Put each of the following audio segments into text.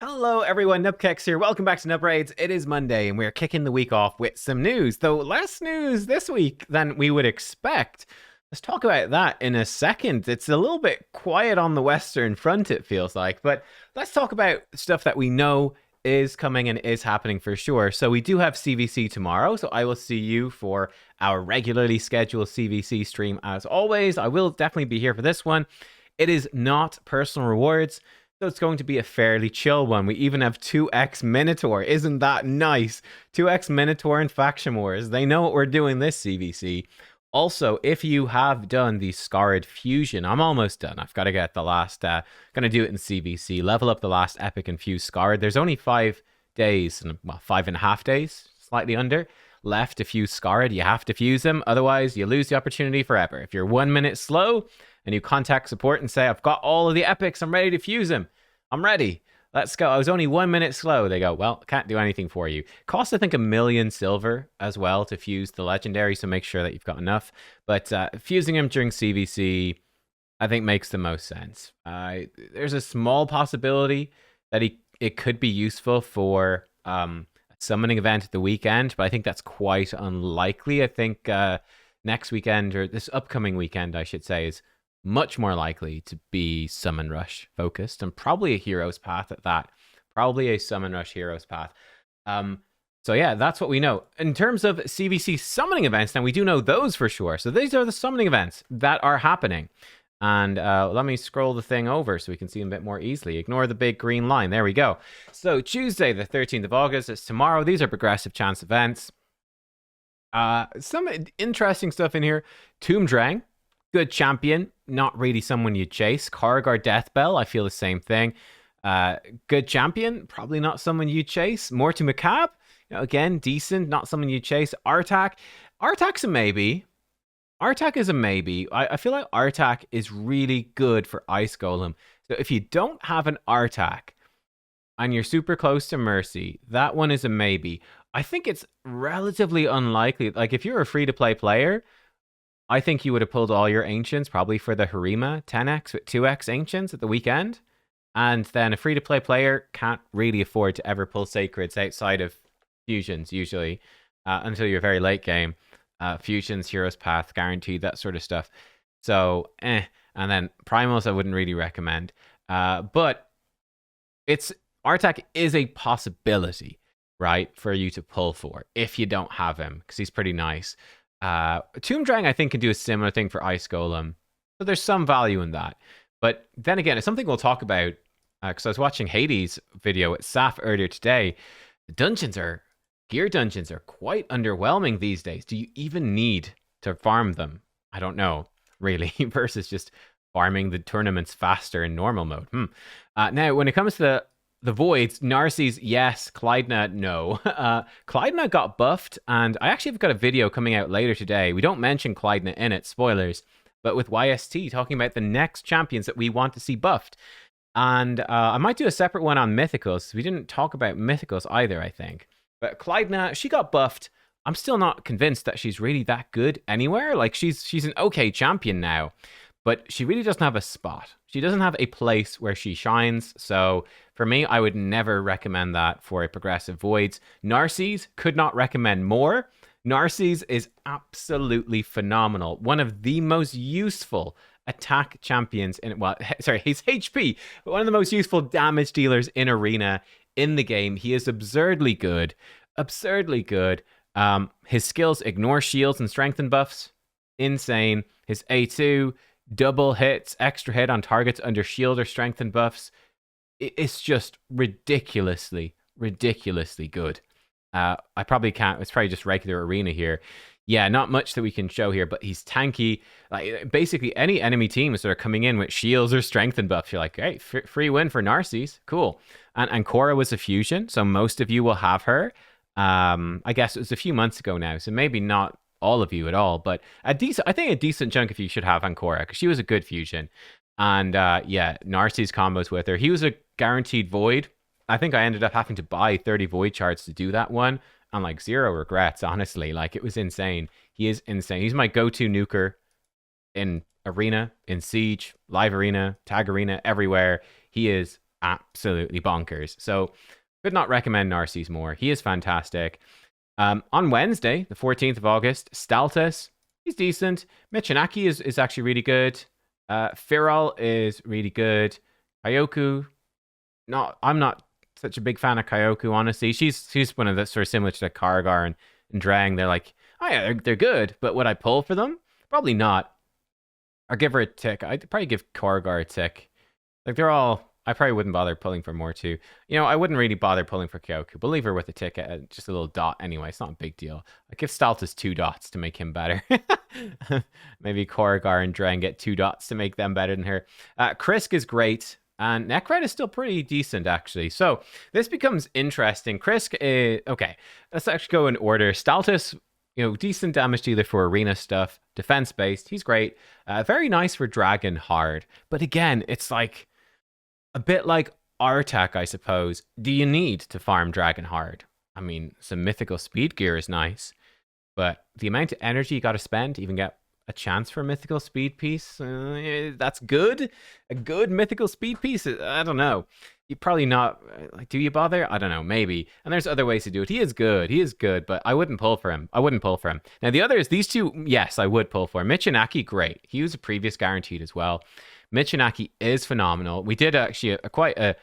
Hello everyone, nubkeks here. Welcome back to Nub Raids. It is Monday and we're kicking the week off with some news, though less news this week than we would expect. Let's talk about that in a second. It's a little bit quiet on the Western Front, it feels like, but let's talk about stuff that we know is coming and is happening for sure. So we do have CvC tomorrow, so I will see you for our regularly scheduled CvC stream as always. I will definitely be here for this one. It is not personal rewards, so it's going to be a fairly chill one. We even have 2x Minotaur. Isn't that nice? 2x Minotaur and Faction Wars. They know what we're doing this CvC. Also, if you have done the Scarred Fusion, I'm almost done. I've got to get the last, gonna do it in CvC. Level up the last Epic Infused Scarred. There's only 5 days, well, 5.5 days, slightly under, left to fuse Scarred. You have to fuse them, otherwise you lose the opportunity forever. If you're 1 minute slow, and you contact support and say, I've got all of the epics, I'm ready to fuse them. I'm ready. Let's go. I was only 1 minute slow. They go, well, can't do anything for you. Costs, I think, 1 million silver as well to fuse the legendary, so make sure that you've got enough. But fusing him during CvC, I think, makes the most sense. There's a small possibility that it could be useful for a summoning event at the weekend, but I think that's quite unlikely. I think next weekend, or this upcoming weekend, I should say, is much more likely to be Summon Rush focused, and probably a Hero's Path at that. Probably a Summon Rush Hero's Path. So yeah, that's what we know. In terms of CvC summoning events, now we do know those for sure. So these are the summoning events that are happening. And let me scroll the thing over so we can see them a bit more easily. Ignore the big green line. There we go. So Tuesday, the 13th of August, is tomorrow. These are progressive chance events. Some interesting stuff in here. Tomb Drang. Good champion, not really someone you chase. Kargar Deathbell, I feel the same thing. Good champion, probably not someone you chase. Morty Macabre, again, decent, not someone you chase. Artak, Artak's a maybe. Artak is a maybe. I feel like Artak is really good for Ice Golem. So if you don't have an Artak and you're super close to Mercy, that one is a maybe. I think it's relatively unlikely. Like if you're a free-to-play player, I think you would have pulled all your Ancients probably for the Harima 10x with 2x Ancients at the weekend. And then a free-to-play player can't really afford to ever pull Sacreds outside of Fusions, usually, until you're very late game. Fusions, Hero's Path, guaranteed, that sort of stuff. So, And then Primals I wouldn't really recommend. But Artak is a possibility, right, for you to pull for if you don't have him, because he's pretty nice. Tomb Drang, I think, can do a similar thing for Ice Golem. So there's some value in that. But then again, it's something we'll talk about, because I was watching Hades' video at SAF earlier today. The gear dungeons are quite underwhelming these days. Do you even need to farm them? I don't know, really, versus just farming the tournaments faster in normal mode. Now, when it comes to the Voids, Narses, yes. Clydna, no. Clydna got buffed, and I actually have got a video coming out later today. We don't mention Clydna in it, spoilers, but with YST talking about the next champions that we want to see buffed. And I might do a separate one on Mythicals. We didn't talk about Mythicals either, I think. But Clydna, she got buffed. I'm still not convinced that she's really that good anywhere. Like, she's an okay champion now, but she really doesn't have a spot. She doesn't have a place where she shines. So for me, I would never recommend that for a progressive Voids. Narses, could not recommend more. Narses is absolutely phenomenal. One of the most useful attack champions in, well, sorry, he's HP, but one of the most useful damage dealers in Arena in the game. He is absurdly good. Absurdly good. His skills ignore shields and strengthen buffs. Insane. His A2, double hits, extra hit on targets under shield or strengthen buffs. It's just ridiculously good. I probably can't. It's probably just regular Arena here. Yeah, not much that we can show here, but he's tanky. Like, basically, any enemy teams that are coming in with shields or strengthen buffs, you're like, hey, free win for Narses. Cool. And Cora was a fusion, so most of you will have her. I guess it was a few months ago now, so maybe not all of you at all, but I think a decent chunk of you should have Ancora, because she was a good fusion. And yeah, Narses combos with her. He was a guaranteed Void. I think I ended up having to buy 30 Void charts to do that one, and like 0 regrets, honestly. Like, it was insane. He is insane. He's my go-to nuker in Arena, in Siege, Live Arena, Tag Arena, everywhere. He is absolutely bonkers. So could not recommend Narcissus more. He is fantastic. On Wednesday, the 14th of August, Staltus, he's decent. Michinaki is actually really good. Firal is really good. Kyoku, I'm not such a big fan of Kyoku, honestly. She's one of the sort of similar to like Kargar and Drang. They're like, oh yeah, they're good, but would I pull for them? Probably not. I'd give her a tick. I'd probably give Kargar a tick. Like they're all, I probably wouldn't bother pulling for more too. I wouldn't really bother pulling for Kyoku, but leave her with a ticket, just a little dot anyway. It's not a big deal. I give Staltus 2 dots to make him better. Maybe Korrigar and Dren get 2 dots to make them better than her. Krisk is great, and NEKR is still pretty decent actually. So this becomes interesting. Krisk is okay. Let's actually go in order. Staltus, decent damage dealer for arena stuff, defense based. He's great. Very nice for Dragon hard, but again, it's like a bit like Artak, I suppose. Do you need to farm Dragon hard? I mean, some mythical speed gear is nice, but the amount of energy you got to spend to even get a chance for a mythical speed piece, that's good. A good mythical speed piece, I don't know. You probably not, like, do you bother? I don't know, maybe. And there's other ways to do it. He is good, but I wouldn't pull for him. Now, the others, these two, yes, I would pull for. Michinaki, great. He was a previous guaranteed as well. Michinaki is phenomenal. We did actually quite a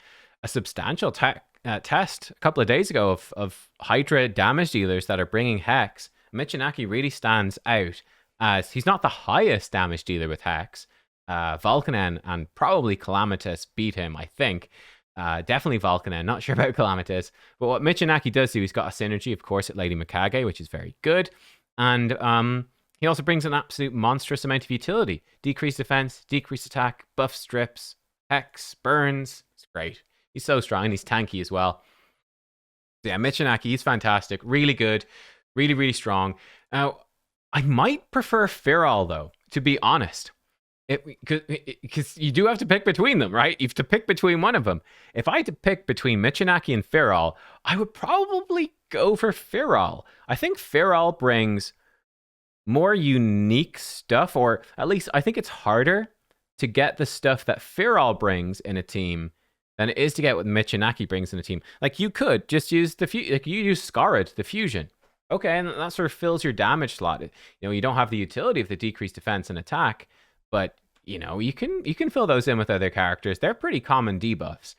substantial test a couple of days ago of Hydra damage dealers that are bringing Hex. Michinaki really stands out as he's not the highest damage dealer with Hex. Volcanen and probably Calamitous beat him, I think. Definitely Volcanen, not sure about Calamitous. But what Michinaki does do, he's got a synergy, of course, at Lady Mikage, which is very good. And he also brings an absolute monstrous amount of utility. Decreased defense, decreased attack, buff strips, Hex, burns. It's great. He's so strong, and he's tanky as well. So yeah, Michinaki, he's fantastic. Really good. Really, really strong. Now, I might prefer Firal, though, to be honest. Because you do have to pick between them, right? You have to pick between one of them. If I had to pick between Michinaki and Firal, I would probably go for Firal. I think Firal brings more unique stuff, or at least I think it's harder to get the stuff that Firal brings in a team than it is to get what Michinaki brings in a team. Like, you could just use you use Scarad, the fusion. Okay, and that sort of fills your damage slot. You don't have the utility of the decreased defense and attack, but you can fill those in with other characters. They're pretty common debuffs.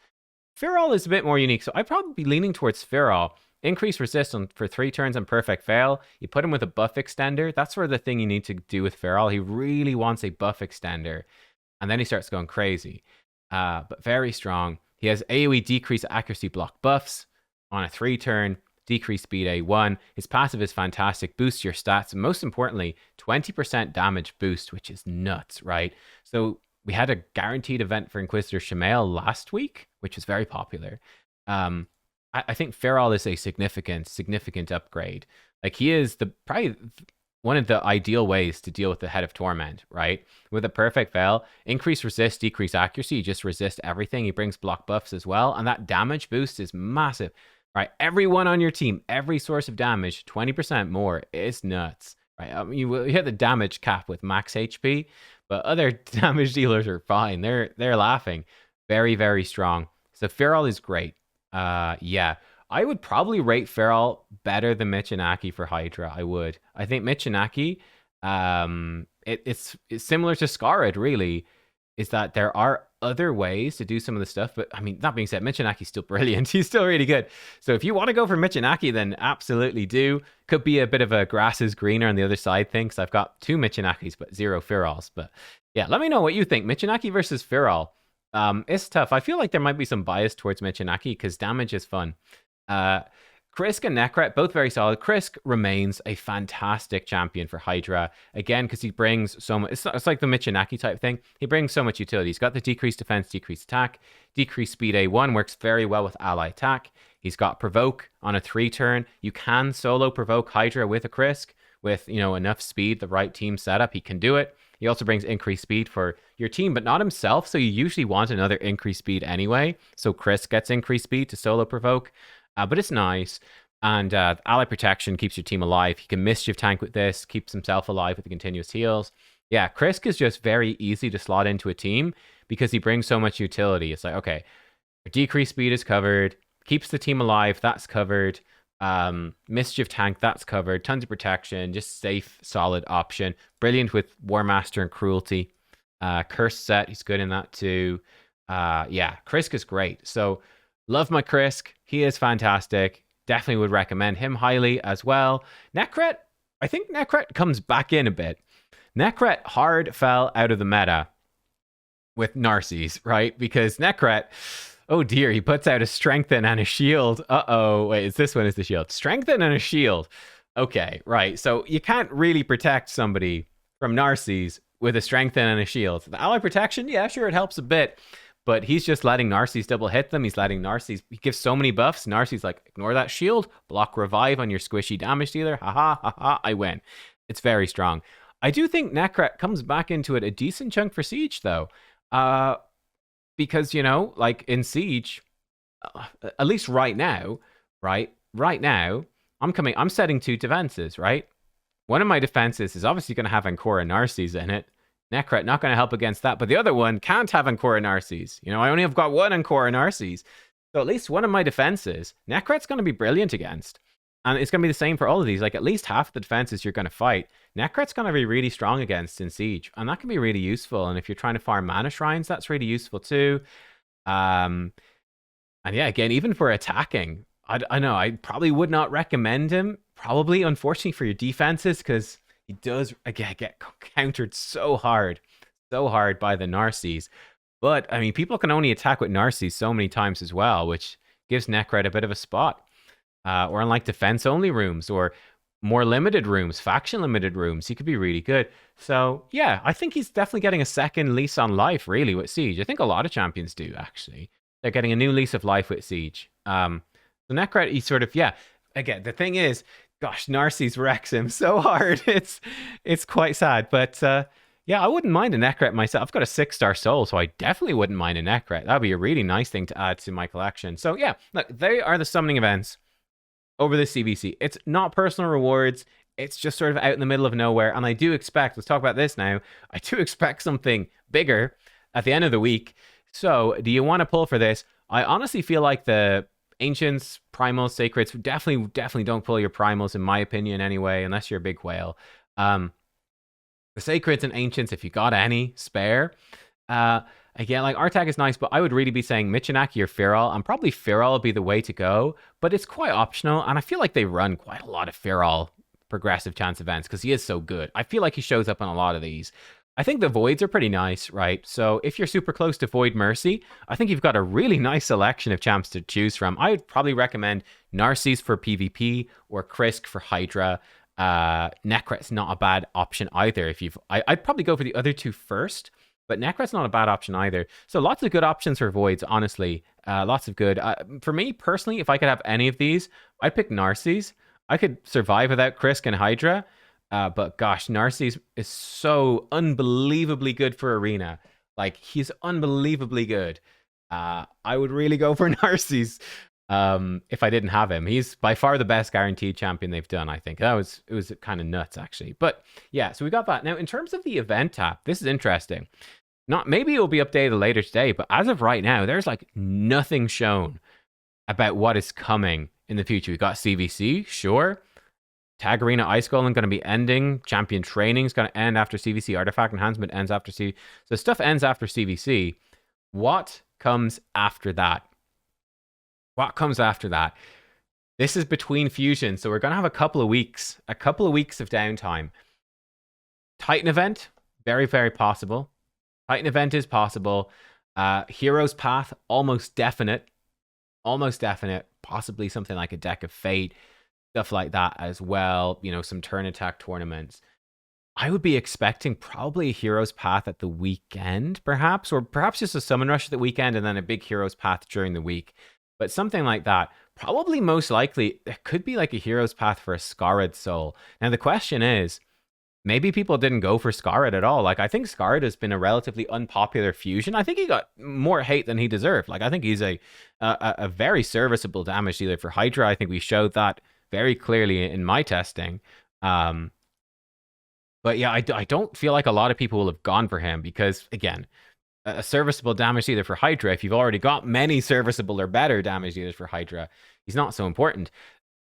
Firal is a bit more unique, so I'd probably be leaning towards Firal. Increase resistance for 3 turns on perfect fail. You put him with a buff extender. That's sort of the thing you need to do with Firal. He really wants a buff extender, and then he starts going crazy. But very strong. He has AoE decrease accuracy block buffs on a 3-turn. Decreased speed A1. His passive is fantastic, boosts your stats, and most importantly, 20% damage boost, which is nuts, right? So we had a guaranteed event for Inquisitor Shamael last week, which was very popular. I think Firal is a significant upgrade. Like, he is probably one of the ideal ways to deal with the Head of Torment, right? With a perfect fail, increase resist, decrease accuracy, you just resist everything. He brings block buffs as well, and that damage boost is massive. Right, everyone on your team, every source of damage, 20% more. It's nuts. Right, you hit the damage cap with max HP, but other damage dealers are fine. They're laughing. Very, very strong. So Firal is great. Yeah, I would probably rate Firal better than Michinaki for Hydra. I would. I think Michinaki, it's similar to Scarad, really. Is that there are other ways to do some of the stuff, but I mean, that being said, Michinaki's still brilliant. He's still really good. So if you want to go for Michinaki, then absolutely do. Could be a bit of a grass is greener on the other side thing, because I've got 2 Michinakis, but 0 Firals. But yeah, let me know what you think. Michinaki versus Firal. It's tough. I feel like there might be some bias towards Michinaki, because damage is fun. Krisk and NEKR, both very solid. Krisk remains a fantastic champion for Hydra. Again, because he brings so much. It's like the Michinaki type thing. He brings so much utility. He's got the decreased defense, decreased attack. Decreased speed A1 works very well with ally attack. He's got provoke on a 3-turn. You can solo provoke Hydra with a Krisk. With, enough speed, the right team setup, he can do it. He also brings increased speed for your team, but not himself. So you usually want another increased speed anyway. So Krisk gets increased speed to solo provoke. But it's nice, and ally protection keeps your team alive. He can mischief tank with this, keeps himself alive with the continuous heals. Yeah, Krisk is just very easy to slot into a team because he brings so much utility. It's like, okay, Decreased speed is covered. Keeps the team alive. That's covered. Mischief tank. That's covered. Tons of protection. Just safe, solid option. Brilliant with War Master and Cruelty. Curse set. He's good in that too. Yeah, Krisk is great. So love my Krisk. He is fantastic. Definitely would recommend him highly as well. Nekret. I think Nekret comes back in a bit. Nekret hard fell out of the meta with Narses, right? Because Nekret, oh dear, he puts out a Strengthen and a Shield. Uh-oh, wait, is this one is the Shield? Strengthen and a Shield. Okay, right. So you can't really protect somebody from Narses with a Strengthen and a Shield. The ally protection, yeah, sure, it helps a bit. But he's just letting Narses double hit them. He's letting Narses, he gives so many buffs. Narses like, ignore that shield, block revive on your squishy damage dealer. Haha, haha, I win. It's very strong. I do think Nekret comes back into it a decent chunk for Siege, though. Because, you know, like in Siege, at least right now, right? Right now, I'm setting 2 defenses, right? One of my defenses is obviously going to have Ancora Narses in it. Nekret not going to help against that, but the other one can't have Ancora Narses. You know, I only have got 1 Ancora Narses. So at least one of my defenses, Nekret's going to be brilliant against. And it's going to be the same for all of these. Like, at least half the defenses you're going to fight, Nekret's going to be really strong against in Siege. And that can be really useful. And if you're trying to farm mana shrines, that's really useful too. And yeah, again, even for attacking, I know, I probably would not recommend him. Probably, unfortunately, for your defenses, because he does, again, get countered so hard by the Narses. But, I mean, people can only attack with Narses so many times as well, which gives Nekret a bit of a spot. Or in like defense-only rooms or more limited rooms, faction-limited rooms, he could be really good. So, yeah, I think he's definitely getting a second lease on life, really, with Siege. I think a lot of champions do, actually. They're getting a new lease of life with Siege. So Nekret, he sort of, yeah. Again, the thing is, gosh, Narses wrecks him so hard. It's quite sad. But, yeah, I wouldn't mind a Nekret myself. I've got a 6-star soul, so I definitely wouldn't mind a Nekret. That would be a really nice thing to add to my collection. So, yeah, look, they are the summoning events over the CvC. It's not personal rewards. It's just sort of out in the middle of nowhere. And I do expect, let's talk about this now. I do expect something bigger at the end of the week. So do you want to pull for this? I honestly feel like the Ancients, Primals, Sacreds, definitely don't pull your Primals, in my opinion anyway, unless you're a big whale. The Sacreds and Ancients, if you got any spare, again, like Artag is nice, but I would really be saying Mitaki or Feral, and probably Feral would be the way to go, but it's quite optional, and I feel like they run quite a lot of Feral progressive chance events because he is so good. I feel like he shows up on a lot of these. I think the Voids are pretty nice, right? So if you're super close to Void Mercy, I think you've got a really nice selection of champs to choose from. I would probably recommend Narses for PvP or Krisk for Hydra. Nekret's not a bad option either. I'd probably go for the other 2 first. But Nekret's not a bad option either. So lots of good options for Voids, honestly. Lots of good. For me, personally, if I could have any of these, I'd pick Narses. I could survive without Krisk and Hydra. But gosh, Narses is so unbelievably good for Arena. Like, he's unbelievably good. I would really go for Narses if I didn't have him. He's by far the best guaranteed champion they've done, I think. It was kind of nuts, actually. But yeah, so we got that. Now, in terms of the event tab, this is interesting. Maybe it will be updated later today, but as of right now, there's like nothing shown about what is coming in the future. We got CvC, sure. Tag Arena Ice Golem going to be ending. Champion Training is going to end after CvC. Artifact Enhancement ends after CvC. So stuff ends after CvC. What comes after that? What comes after that? This is between fusions, so we're going to have a couple of weeks of downtime. Titan event, very, very possible. Titan event is possible. Heroes Path, almost definite. Possibly something like a Deck of Fate, stuff like that as well. You know, some turn attack tournaments. I would be expecting probably a Heroes Path at the weekend, perhaps, or perhaps just a Summon Rush at the weekend and then a big Heroes Path during the week. But something like that. Probably most likely, it could be like a Hero's Path for a Scarred Soul. Now, the question is, maybe people didn't go for Scarred at all. Like, I think Scarred has been a relatively unpopular fusion. I think he got more hate than he deserved. Like, I think he's a very serviceable damage dealer for Hydra. I think we showed that very clearly in my testing. But yeah, I don't feel like a lot of people will have gone for him because, again, a serviceable damage dealer for Hydra. If you've already got many serviceable or better damage dealers for Hydra, he's not so important.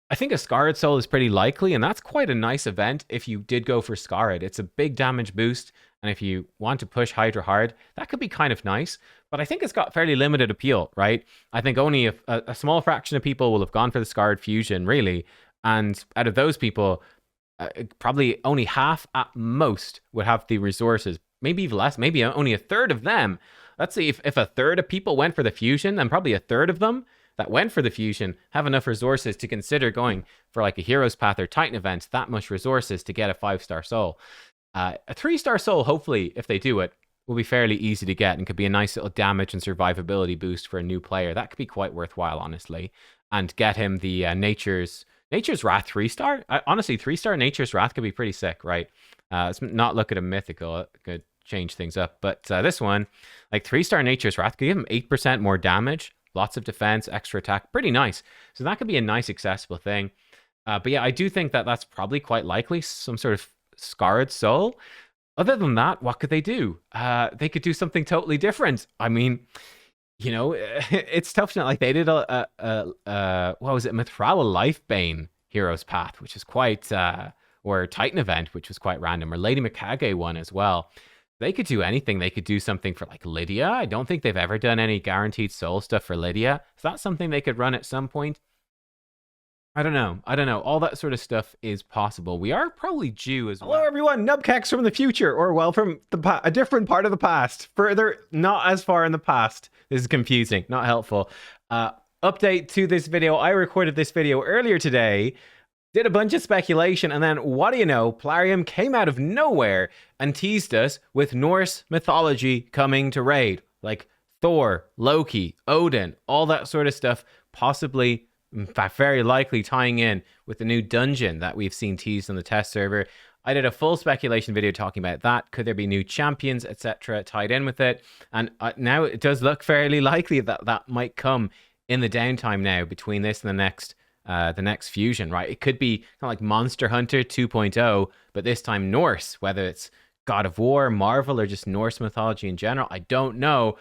I think a Scarred Soul is pretty likely, and that's quite a nice event if you did go for Scarred. It's a big damage boost, and if you want to push Hydra hard, that could be kind of nice. But I think it's got fairly limited appeal, right? I think only a small fraction of people will have gone for the Scarred Fusion, really. And out of those people, probably only half at most would have the resources. Maybe even less, maybe only a third of them. Let's see, if a third of people went for the Fusion, then probably a third of them that went for the Fusion have enough resources to consider going for like a Hero's Path or Titan event, that much resources to get a 5-star soul. A 3-star soul, hopefully, if they do it, will be fairly easy to get and could be a nice little damage and survivability boost for a new player. That could be quite worthwhile, honestly. And get him the Nature's Wrath 3-star. Honestly, 3-star Nature's Wrath could be pretty sick, right? Let's not look at a mythical. It could change things up. But this one, like 3-star Nature's Wrath, could give him 8% more damage. Lots of defense, extra attack, pretty nice. So that could be a nice accessible thing. But yeah, I do think that that's probably quite likely some sort of Scarred Soul. Other than that, what could they do? They could do something totally different. I mean, you know, it's tough to know. Like they did what was it, Mithrala Lifebane Hero's Path, which is quite, or Titan event, which was quite random, or Lady Mikage one as well. They could do anything. They could do something for like Lydia. I don't think they've ever done any guaranteed soul stuff for Lydia. Is that something they could run at some point? I don't know. All that sort of stuff is possible. We are probably due as well. Hello, everyone. Nubkeks from the future, or well, from a different part of the past. Further, not as far in the past. This is confusing, not helpful. Update to this video. I recorded this video earlier today. Did a bunch of speculation, and then what do you know? Plarium came out of nowhere and teased us with Norse mythology coming to raid. Like Thor, Loki, Odin, all that sort of stuff, possibly, in fact, very likely tying in with the new dungeon that we've seen teased on the test server. I did a full speculation video talking about that. Could there be new champions, etc., tied in with it? And now it does look fairly likely that that might come in the downtime now between this and the next fusion, right? It could be kind of like Monster Hunter 2.0, but this time Norse, whether it's God of War, Marvel, or just Norse mythology in general. I don't know.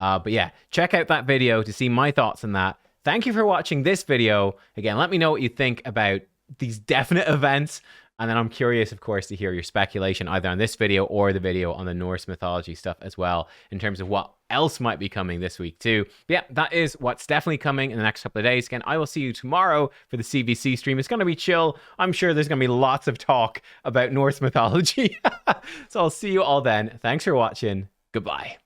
But yeah, check out that video to see my thoughts on that. Thank you for watching this video. Again, let me know what you think about these definite events. And then I'm curious, of course, to hear your speculation either on this video or the video on the Norse mythology stuff as well, in terms of what else might be coming this week too. But yeah, that is what's definitely coming in the next couple of days. Again, I will see you tomorrow for the CvC stream. It's going to be chill. I'm sure there's going to be lots of talk about Norse mythology. So I'll see you all then. Thanks for watching. Goodbye.